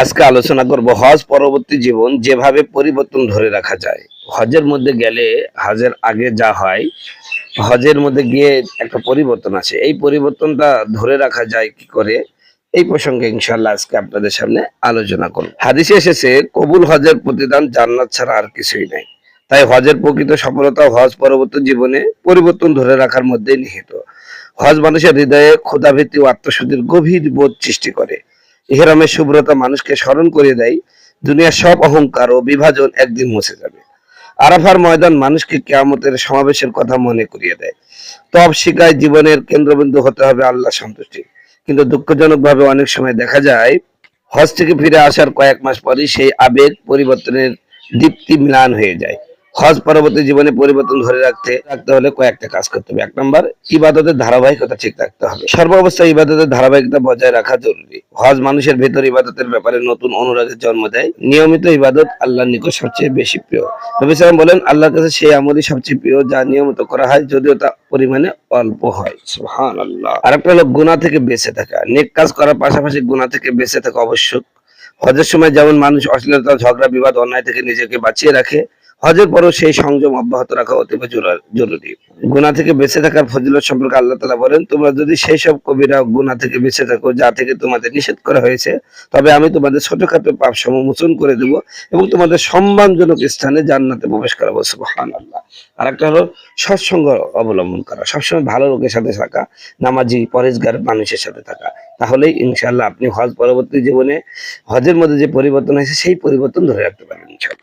আজকে আলোচনা করব হজ পরবর্তী জীবন যেভাবে পরিবর্তন ধরে রাখা যায়। হজের মধ্যে গেলে হজের আগে যা হয়, হজের মধ্যে গিয়ে একটা পরিবর্তন আছে, এই পরিবর্তনটা ধরে রাখা যায় কি করে, এই প্রসঙ্গে ইনশাআল্লাহ আজকে আপনাদের সামনে আলোচনা করব। হাদিসে এসেছে কবুল হজের প্রতিদান জান্নাত ছাড়া আর কিছুই নাই। তাই হজের প্রকৃত সফলতা হজ পরবর্তী জীবনে পরিবর্তন ধরে রাখার মধ্যেই নিহিত। হজ মানুষের হৃদয়ে ক্ষুধাভীতি ও আত্মশুদ্ধির গভীর বোধ সৃষ্টি করে। ইহরামের শুভ্রতা মানুষকে স্মরণ করিয়ে দেয় দুনিয়ার সব অহংকার ও বিভাজন একদিন মুছে যাবে। আরাফার ময়দান মানুষকে কিয়ামতের সমাবেশের কথা মনে করিয়ে দেয়। তব শিকায় জীবনের কেন্দ্রবিন্দু হতে হবে আল্লাহ সন্তুষ্টি। কিন্তু দুঃখজনকভাবে অনেক সময় দেখা যায় হজ থেকে ফিরে আসার কয়েক মাস পরই সেই আবেগ পরিবর্তনের দীপ্তি ম্লান হয়ে যায়। হজ পরবর্তী জীবনে পরিবর্তন ধরে রাখতে হলে কয়েকটা কাজ করতে হবে। 1 নম্বর, ইবাদতের ধারাবাহিকতা ঠিক রাখতে হবে। সর্বাবস্থায় ইবাদতের ধারাবাহিকতা বজায় রাখা জরুরি। হজ মানুষের ভেতর ইবাদতের ব্যাপারে নতুন অনুরাগের জন্ম দেয়। নিয়মিত ইবাদত আল্লাহর নিকট সবচেয়ে বেশি প্রিয়। নবী সাল্লাল্লাহু আলাইহি ওয়াসাল্লাম বলেন, আল্লাহর কাছে সেই আমলই সবচেয়ে প্রিয় যা নিয়মিত করা হয়, যদিও তা পরিমাণে অল্প হয়। সুবহানাল্লাহ। আরেকটা হলো গুনাহ থেকে বেঁচে থাকা। নেক কাজ করার পাশাপাশি গুনাহ থেকে বেঁচে থাকা আবশ্যক। হজের সময় যেমন মানুষ অশ্লীলতা, ঝগড়া, বিবাদ, অন্যায় থেকে নিজেকে বাঁচিয়ে রাখে, হজের পরও সেই সংযম অব্যাহত রাখা অতীব জরুরি। গুনাহ থেকে বেঁচে থাকার ফজিলত সম্পর্কে আল্লাহ তাআলা বলেন, তোমরা যদি সেই সব কবিরা গুনাহ থেকে বেঁচে থাকো যা থেকে তোমাদের নিষেধ করা হয়েছে, তবে আমি তোমাদের ছোটখাটো পাপ সমূহ মোচন করে দেব এবং তোমাদের সম্মানজনক স্থানে জান্নাতে প্রবেশ করাবো। সুবহানাল্লাহ। আরেকটা হলো সৎসঙ্গ অবলম্বন করা, সবসময় ভালো লোকের সাথে থাকা, নামাজি পরেজগার মানুষের সাথে থাকা। তাহলেই ইনশাআল্লাহ আপনি হজ পরবর্তী জীবনে হজের মধ্যে যে পরিবর্তন হয়েছে সেই পরিবর্তন ধরে রাখতে পারবেন ইনশাআল্লাহ।